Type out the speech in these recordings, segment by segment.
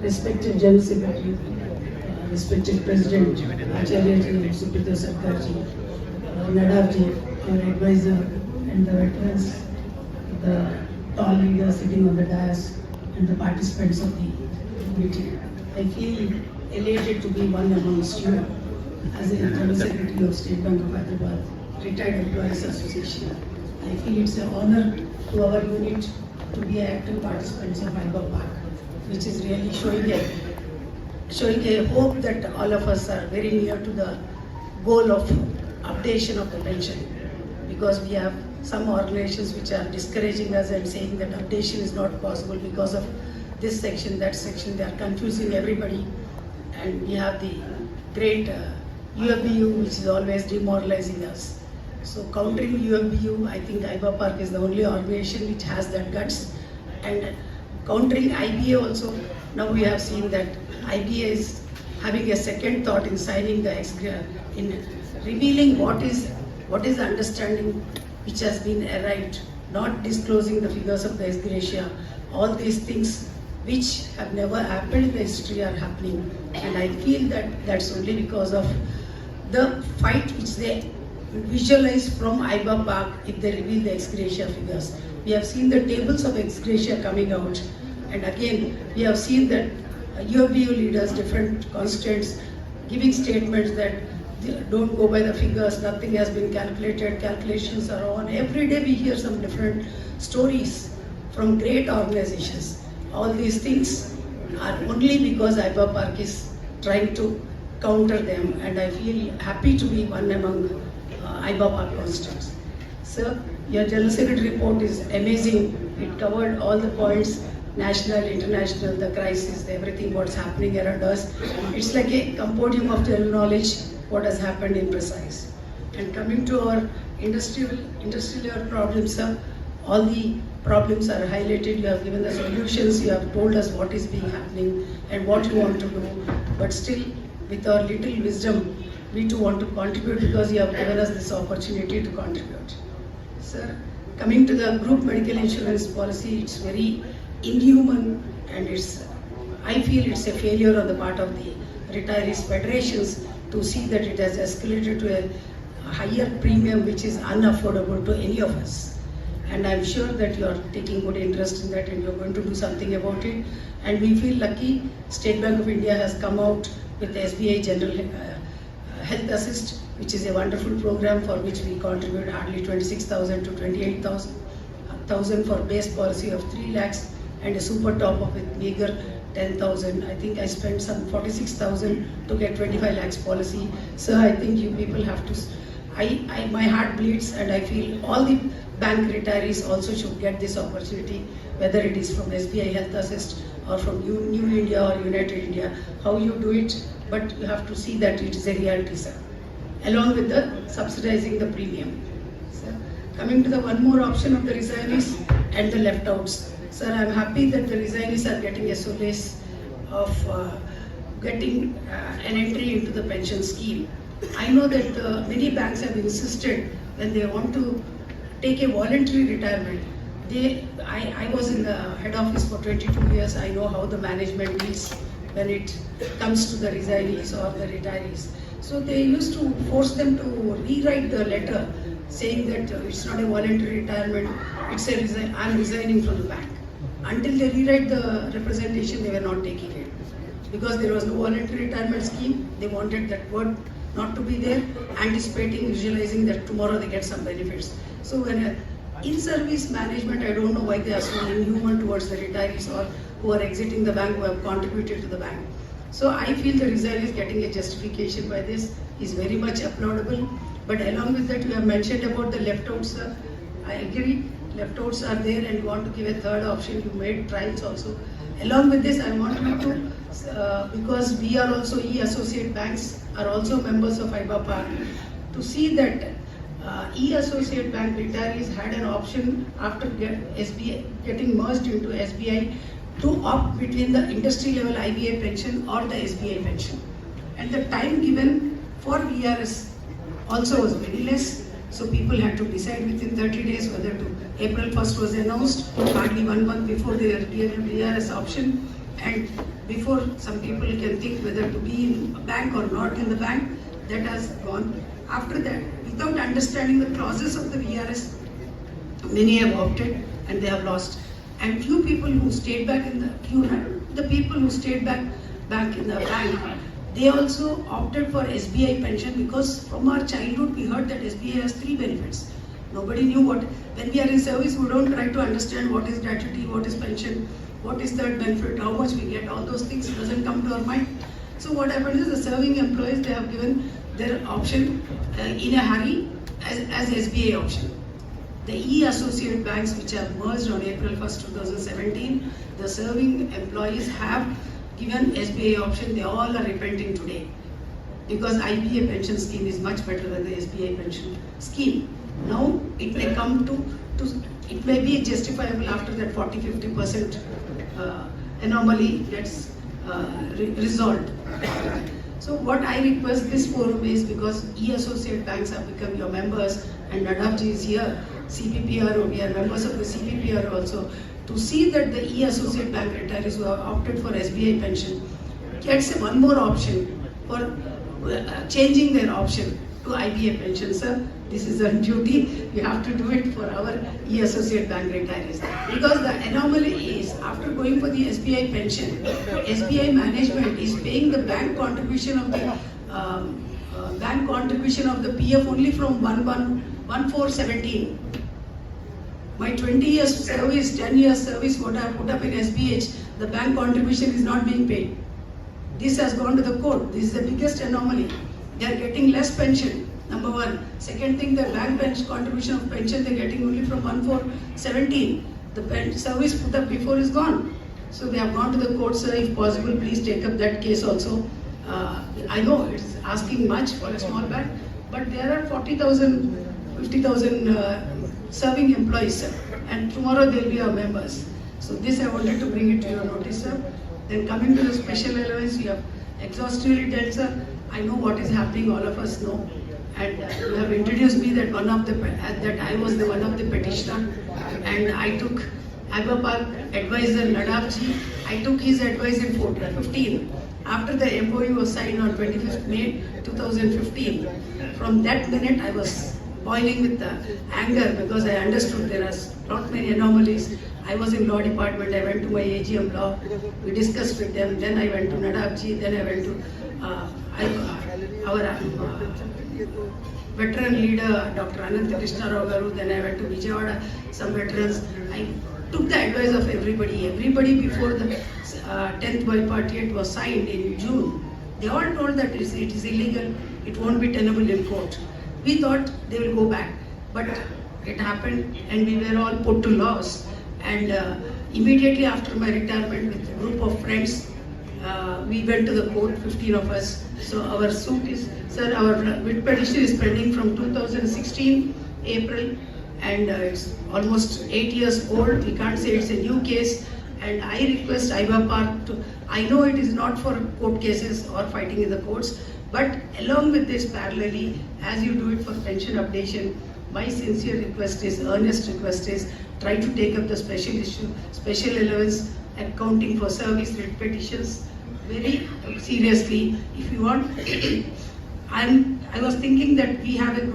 respected General Secretary, respected President Acharya Ji, Suprito Sarkar Ji, Nadav Ji, our advisor, and the veterans, the tall leaders sitting on the dais, and the participants of the meeting. I feel elated to be one amongst you as a General Secretary of State Bank of Hyderabad, Retired Employees Association. I feel it's an honor to our unit to be active participants of IBA Park, which is really showing a hope that all of us are very near to the goal of updation of the pension, because we have some organizations which are discouraging us and saying that updation is not possible because of this section, that section. They are confusing everybody, and we have the great UFBU, which is always demoralizing us. So countering UFBU, I think IBA Park is the only organization which has that guts. And countering IBA also, now we have seen that IBA is having a second thought in signing the in revealing what is the understanding which has been arrived, not disclosing the figures of the ex gratia. All these things which have never happened in the history are happening, and I feel that that's only because of the fight which they visualize from IBA Park if they reveal the ex gratia figures. We have seen the tables of ex gratia coming out, and again we have seen that UFBU leaders, different constituents, giving statements that don't go by the figures, nothing has been calculated, calculations are on. Every day we hear some different stories from great organizations. All these things are only because IBA Park is trying to counter them, and I feel happy to be one among IBA Park constituents. Sir, your General Secretary report is amazing. It covered all the points, national, international, the crisis, everything what's happening around us. It's like a compendium of general knowledge, what has happened in precise. And coming to our industrial problems, sir, all the problems are highlighted. You have given the solutions, you have told us what is being happening and what you want to do. But still, with our little wisdom, we too want to contribute, because you have given us this opportunity to contribute. Sir, coming to the group medical insurance policy, it's very inhuman, and I feel it's a failure on the part of the retirees federations to see that it has escalated to a higher premium which is unaffordable to any of us. And I'm sure that you are taking good interest in that and you're going to do something about it. And we feel lucky State Bank of India has come out with the SBI General Health Assist, which is a wonderful program for which we contribute hardly 26,000 to 28,000 for base policy of 3 lakhs and a super top up with meager 10,000. I think I spent some 46,000 to get 25 lakhs policy. So I think you people have to, my heart bleeds, and I feel all the bank retirees also should get this opportunity, whether it is from SBI Health Assist or from New India or United India, how you do it, but you have to see that it is a reality, sir, along with the subsidizing the premium. Sir, coming to the one more option of the resignees and the left outs. Sir, I am happy that the resignees are getting a solace of getting an entry into the pension scheme. I know that many banks have insisted when they want to take a voluntary retirement. I was in the head office for 22 years. I know how the management deals when it comes to the resignees or the retirees. So they used to force them to rewrite the letter saying that it's not a voluntary retirement, it's a I'm resigning from the bank. Until they rewrite the representation, they were not taking it. Because there was no voluntary retirement scheme, they wanted that word not to be there, anticipating, visualizing that tomorrow they get some benefits. So when in-service management, I don't know why they are so inhuman towards the retirees or who are exiting the bank, who have contributed to the bank. So I feel the retirees getting a justification by this is very much applaudable. But along with that, you have mentioned about the left-outs, sir. I agree, left-outs are there, and you want to give a third option. You made trials also. Along with this, I want you to, because we are also e-associate banks, are also members of IBA Park, to see that e-associate bank retirees had an option after SBI getting merged into SBI to opt between the industry level IBA pension or the SBI pension. And the time given for VRS also was very less. So people had to decide within 30 days whether to. April 1st was announced, hardly 1 month before they were given VRS option, And before some people can think whether to be in a bank or not in the bank, that has gone. After that, without understanding the clauses of the VRS, many have opted and they have lost. And few people who stayed back in the people who stayed back in the bank, they also opted for SBI pension, because from our childhood we heard that SBI has 3 benefits. Nobody knew what. When we are in service, we don't try to understand what is gratuity, what is pension, what is third benefit, how much we get. All those things doesn't come to our mind. So what happened is the serving employees, they have given their option in a hurry as SBI option. The E-associate banks which have merged on April 1st, 2017, the serving employees have given SBI option. They all are repenting today, because IBA pension scheme is much better than the SBI pension scheme. Now it may come to it may be justifiable after that 40-50% anomaly gets resolved. So what I request this forum is, because E-associate banks have become your members and Nadavji is here, CPPRO, we are members of the CPPRO also, to see that the E-associate bank retirees who have opted for SBI pension gets one more option for changing their option to IBA pension. Sir, this is our duty. We have to do it for our E-associate bank retirees. Because the anomaly is, after going for the SBI pension, SBI management is paying the bank contribution of the PF only from 1/1/14/17. My 20 years service, 10 years service, what I put up in SBH, the bank contribution is not being paid. This has gone to the court. This is the biggest anomaly. They are getting less pension, number one. Second thing, the bank pension contribution of pension they are getting only from 1/4/17. The service put up before is gone. So they have gone to the court, sir. If possible, please take up that case also. I know it's asking much for a small bank, but there are 40,000, 50,000 serving employees, sir. And tomorrow they will be our members. So this I wanted to bring it to your notice, sir. Then coming to the special allowance, you have exhaustively dealt, sir. I know what is happening, all of us know. And you have introduced me that I was the one of the petitioner, and I took Park advisor Nadavji, I took his advice in 2015. After the MOU was signed on 25th May 2015, from that minute I was boiling with the anger, because I understood there are not many anomalies. I was in law department, I went to my AGM law, we discussed with them, then I went to Nadavji, then I went to our veteran leader, Dr. Ananta Krishna Rao Garu, then I went to Vijayawada, some veterans. I took the advice of everybody. Everybody before the 10th bipartite was signed in June, they all told that it is illegal, it won't be tenable in court. We thought they will go back, but it happened and we were all put to loss. And immediately after my retirement, with a group of friends, we went to the court, 15 of us. So our suit is, sir, our writ petition is pending from 2016 April, and it's almost 8 years old. We can't say it's a new case. And I request Park to, I know it is not for court cases or fighting in the courts, but along with this parallelly, as you do it for pension updation, my sincere request is, earnest request is, try to take up the special issue, special allowance, accounting for service writ petitions very seriously. If you want, I was thinking that we have a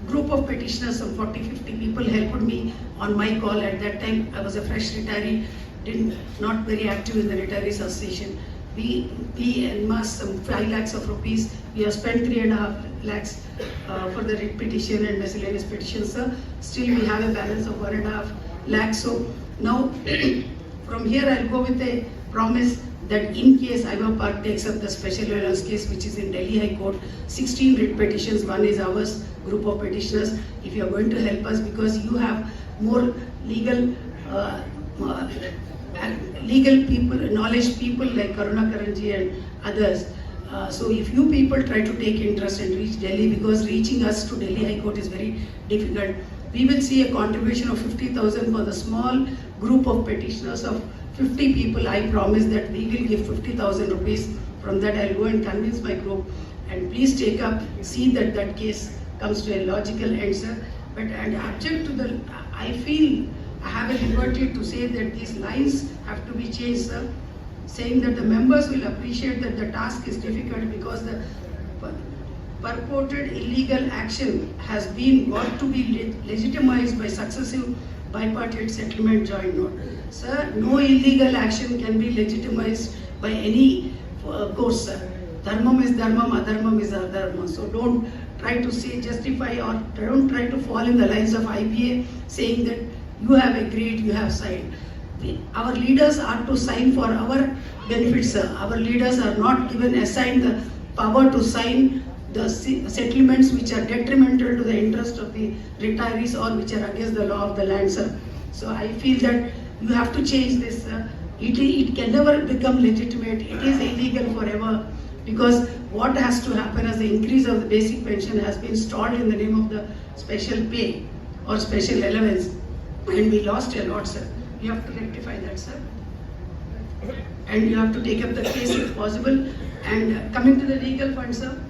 group of petitioners, some 40-50 people helped me on my call. At that time, I was a fresh retiree, not very active in the retiree association. We amassed some 5 lakhs of rupees. We have spent 3.5 lakhs for the writ petition and miscellaneous petitions, sir. Still, we have a balance of 1.5 lakhs. So now, from here, I'll go with a promise that in case Park takes up the special allowance case, which is in Delhi High Court, 16 writ petitions, one is ours, group of petitioners. If you are going to help us, because you have more legal people, knowledge people like Karuna Karanji and others. So if you people try to take interest and reach Delhi, because reaching us to Delhi High Court is very difficult, we will see a contribution of 50,000 for the small group of petitioners of 50 people. I promise that we will give 50,000 rupees. From that, I'll go and convince my group. And please take up, see that that case comes to a logical answer. But and object to the, I feel I have a liberty to say that these lines have to be changed, sir. saying that the members will appreciate that the task is difficult because the purported illegal action has been got to be legitimized by successive bipartite settlement joint note. Sir, no illegal action can be legitimized by any course, sir. Dharmam is dharmam, adharmam is adharmam. So don't try to say, justify, or don't try to fall in the lines of IBA saying that you have agreed, you have signed. Our leaders are to sign for our benefits, sir. Our leaders are not assigned the power to sign the settlements which are detrimental to the interest of the retirees or which are against the law of the land, sir. So I feel that you have to change this, sir. It can never become legitimate. It is illegal forever, because what has to happen as the increase of the basic pension has been stalled in the name of the special pay or special allowance, and we lost a lot, sir. You have to rectify that, sir. And you have to take up the case if possible. And coming to the legal fund, sir.